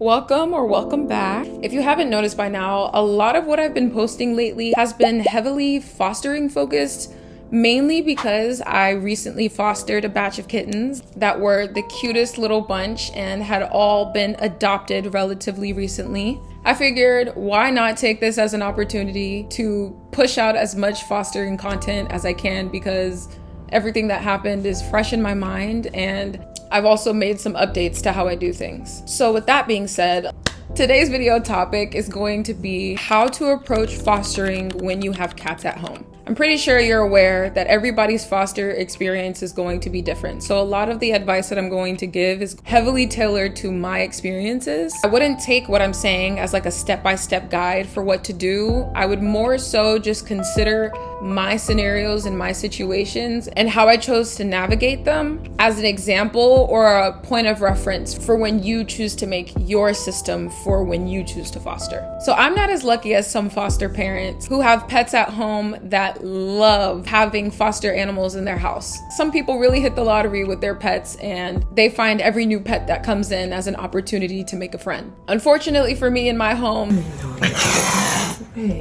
Welcome or welcome back. If you haven't noticed by now, a lot of what I've been posting lately has been heavily fostering focused, mainly because I recently fostered a batch of kittens that were the cutest little bunch and had all been adopted relatively recently. I figured, why not take this as an opportunity to push out as much fostering content as I can, because everything that happened is fresh in my mind, and I've also made some updates to how I do things. So with that being said, today's video topic is going to be how to approach fostering when you have cats at home. I'm pretty sure you're aware that everybody's foster experience is going to be different. So a lot of the advice that I'm going to give is heavily tailored to my experiences. I wouldn't take what I'm saying as like a step-by-step guide for what to do. I would more so just consider my scenarios and my situations and how I chose to navigate them as an example or a point of reference for when you choose to make your system for when you choose to foster. So I'm not as lucky as some foster parents who have pets at home that love having foster animals in their house. Some people really hit the lottery with their pets and they find every new pet that comes in as an opportunity to make a friend. Unfortunately for me in my home,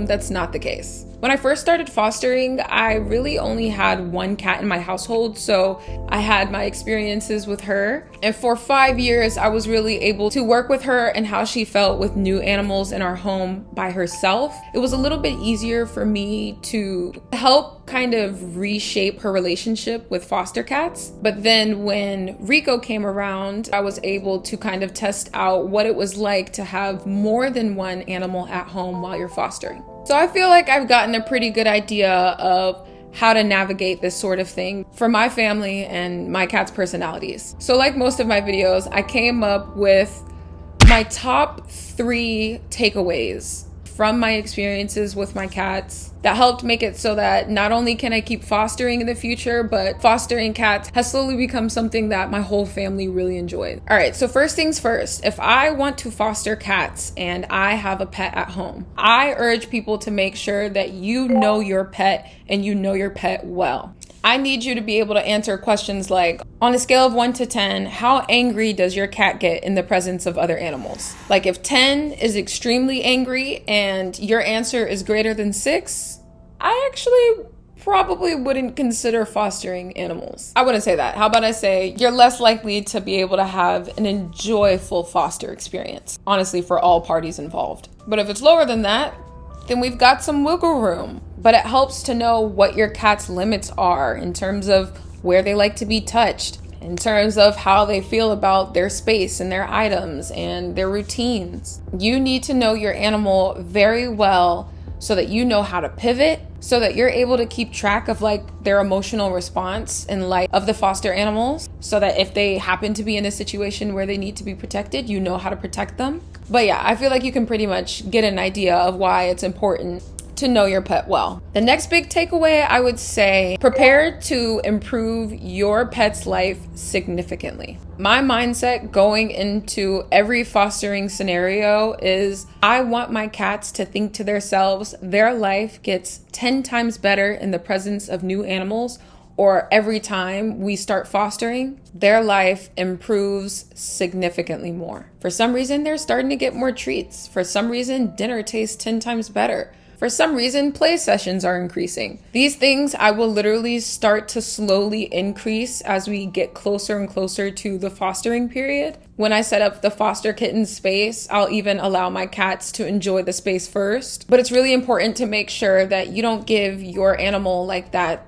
that's not the case. When I first started fostering, I really only had one cat in my household, so I had my experiences with her. And for 5 years, I was really able to work with her and how she felt with new animals in our home by herself. It was a little bit easier for me to help kind of reshape her relationship with foster cats. But then when Rico came around, I was able to kind of test out what it was like to have more than one animal at home while you're fostering. So I feel like I've gotten a pretty good idea of how to navigate this sort of thing for my family and my cat's personalities. So like most of my videos, I came up with my top 3 takeaways from my experiences with my cats that helped make it so that not only can I keep fostering in the future, but fostering cats has slowly become something that my whole family really enjoys. All right, so first things first, if I want to foster cats and I have a pet at home, I urge people to make sure that you know your pet and you know your pet well. I need you to be able to answer questions like, on a scale of 1 to 10, how angry does your cat get in the presence of other animals? Like if 10 is extremely angry and your answer is greater than 6, I actually probably wouldn't consider fostering animals. I wouldn't say that. How about I say you're less likely to be able to have an enjoyable foster experience, honestly, for all parties involved. But if it's lower than that, then we've got some wiggle room. But it helps to know what your cat's limits are in terms of where they like to be touched, in terms of how they feel about their space and their items and their routines. You need to know your animal very well so that you know how to pivot, so that you're able to keep track of like their emotional response in light of the foster animals, so that if they happen to be in a situation where they need to be protected, you know how to protect them. But yeah, I feel like you can pretty much get an idea of why it's important to know your pet well. The next big takeaway, I would say, prepare to improve your pet's life significantly. My mindset going into every fostering scenario is I want my cats to think to themselves, their life gets 10 times better in the presence of new animals, or every time we start fostering, their life improves significantly more. For some reason, they're starting to get more treats. For some reason, dinner tastes 10 times better. For some reason, play sessions are increasing. These things I will literally start to slowly increase as we get closer and closer to the fostering period. When I set up the foster kitten space, I'll even allow my cats to enjoy the space first. But it's really important to make sure that you don't give your animal like that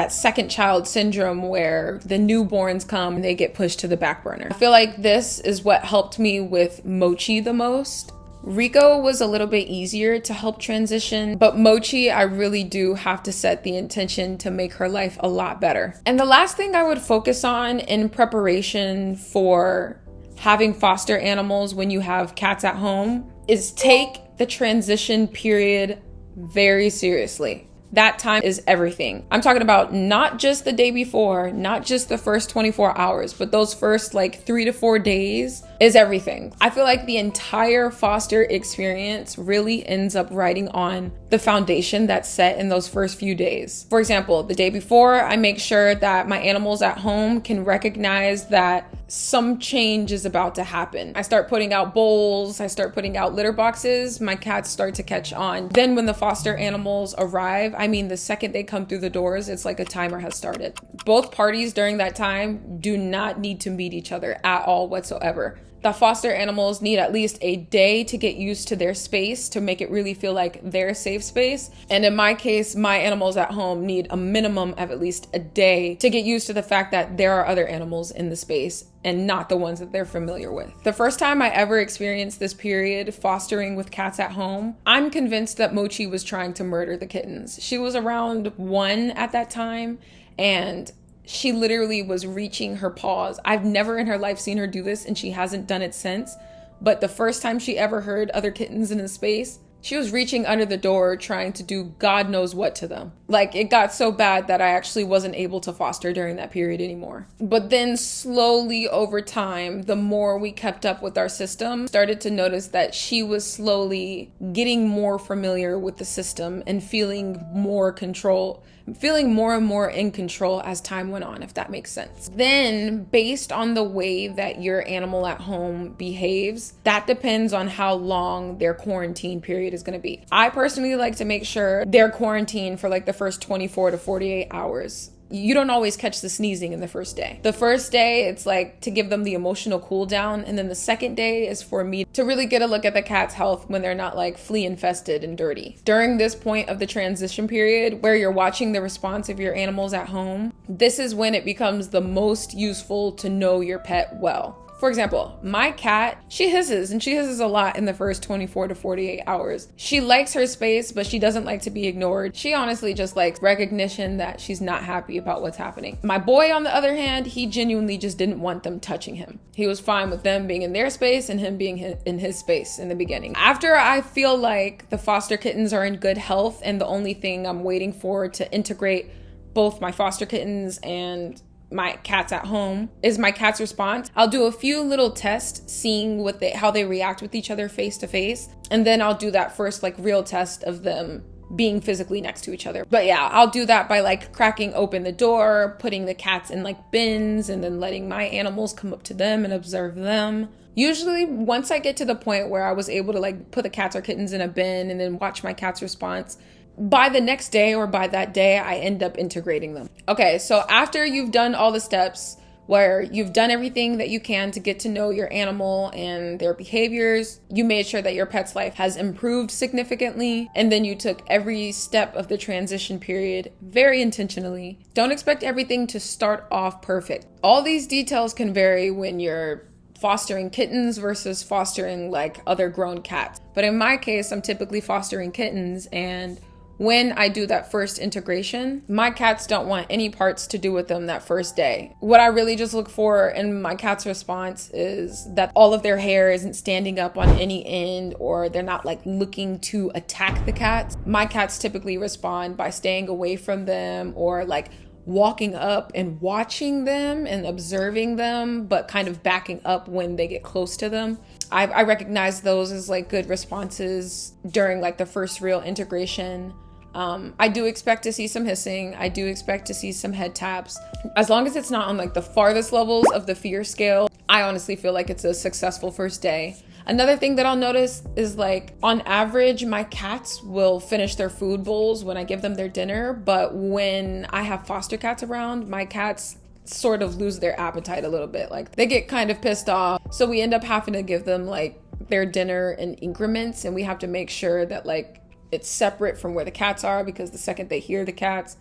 second child syndrome where the newborns come and they get pushed to the back burner. I feel like this is what helped me with Mochi the most. Rico was a little bit easier to help transition, but Mochi, I really do have to set the intention to make her life a lot better. And the last thing I would focus on in preparation for having foster animals when you have cats at home is take the transition period very seriously. that time is everything. I'm talking about not just the day before, not just the first 24 hours, but those first like 3 to 4 days is everything. I feel like the entire foster experience really ends up riding on the foundation that's set in those first few days. For example, the day before, I make sure that my animals at home can recognize that some change is about to happen. I start putting out bowls, I start putting out litter boxes, my cats start to catch on. Then when the foster animals arrive, I mean, the second they come through the doors, it's like a timer has started. Both parties during that time do not need to meet each other at all whatsoever. The foster animals need at least a day to get used to their space to make it really feel like their safe space. And in my case, my animals at home need a minimum of at least a day to get used to the fact that there are other animals in the space and not the ones that they're familiar with. The first time I ever experienced this period fostering with cats at home, I'm convinced that Mochi was trying to murder the kittens. She was around 1 at that time, and she literally was reaching her paws. I've never in her life seen her do this, and she hasn't done it since. But the first time she ever heard other kittens in a space, she was reaching under the door trying to do God knows what to them. Like, it got so bad that I actually wasn't able to foster during that period anymore. But then slowly over time, the more we kept up with our system, started to notice that she was slowly getting more familiar with the system and feeling more and more in control as time went on, if that makes sense. Then, based on the way that your animal at home behaves, that depends on how long their quarantine period is going to be. I personally like to make sure they're quarantined for like the first 24 to 48 hours. You don't always catch the sneezing in the first day. The first day, it's like to give them the emotional cool down. And then the second day is for me to really get a look at the cat's health when they're not like flea infested and dirty. During this point of the transition period where you're watching the response of your animals at home, this is when it becomes the most useful to know your pet well. For example, my cat, she hisses, and she hisses a lot in the first 24 to 48 hours. She likes her space, but she doesn't like to be ignored. She honestly just likes recognition that she's not happy about what's happening. My boy, on the other hand, he genuinely just didn't want them touching him. He was fine with them being in their space and him being in his space in the beginning. After I feel like the foster kittens are in good health, and the only thing I'm waiting for to integrate both my foster kittens and my cats at home is my cat's response. I'll do a few little tests seeing how they react with each other face to face, and then I'll do that first like real test of them being physically next to each other. But yeah, I'll do that by like cracking open the door, putting the cats in like bins, and then letting my animals come up to them and observe them. Usually once I get to the point where I was able to like put the cats or kittens in a bin and then watch my cat's response, by the next day or by that day, I end up integrating them. Okay, so after you've done all the steps where you've done everything that you can to get to know your animal and their behaviors, you made sure that your pet's life has improved significantly, and then you took every step of the transition period very intentionally. Don't expect everything to start off perfect. All these details can vary when you're fostering kittens versus fostering like other grown cats. But in my case, I'm typically fostering kittens, and when I do that first integration, my cats don't want any parts to do with them that first day. What I really just look for in my cat's response is that all of their hair isn't standing up on any end, or they're not like looking to attack the cats. My cats typically respond by staying away from them, or like walking up and watching them and observing them, but kind of backing up when they get close to them. I recognize those as like good responses during like the first real integration. I do expect to see some hissing. I do expect to see some head taps. As long as it's not on like the farthest levels of the fear scale, I honestly feel like it's a successful first day. Another thing that I'll notice is like on average, my cats will finish their food bowls when I give them their dinner. But when I have foster cats around, my cats sort of lose their appetite a little bit. Like they get kind of pissed off. So we end up having to give them like their dinner in increments, and we have to make sure that like it's separate from where the cats are, because the second they hear the cats,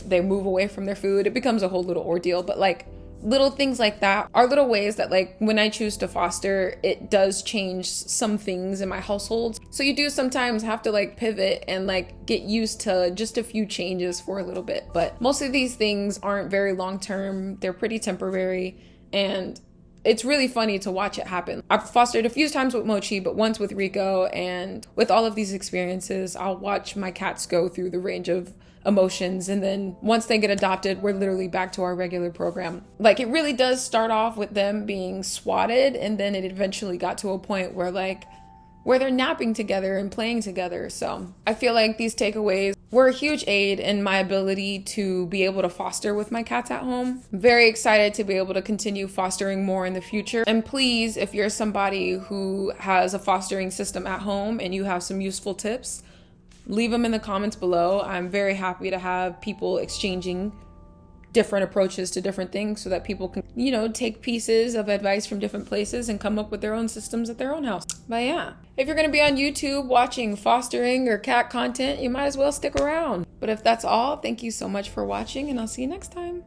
they move away from their food. It becomes a whole little ordeal. But like little things like that are little ways that like when I choose to foster, it does change some things in my household. So you do sometimes have to like pivot and like get used to just a few changes for a little bit. But most of these things aren't very long term. They're pretty temporary. And it's really funny to watch it happen. I've fostered a few times with Mochi, but once with Rico, and with all of these experiences, I'll watch my cats go through the range of emotions, and then once they get adopted, we're literally back to our regular program. Like, it really does start off with them being swatted, and then it eventually got to a point where they're napping together and playing together. So I feel like these takeaways were a huge aid in my ability to be able to foster with my cats at home. I'm very excited to be able to continue fostering more in the future. And please, if you're somebody who has a fostering system at home and you have some useful tips, leave them in the comments below. I'm very happy to have people exchanging different approaches to different things so that people can, take pieces of advice from different places and come up with their own systems at their own house. But yeah, if you're going to be on YouTube watching fostering or cat content, you might as well stick around. But if that's all, thank you so much for watching, and I'll see you next time.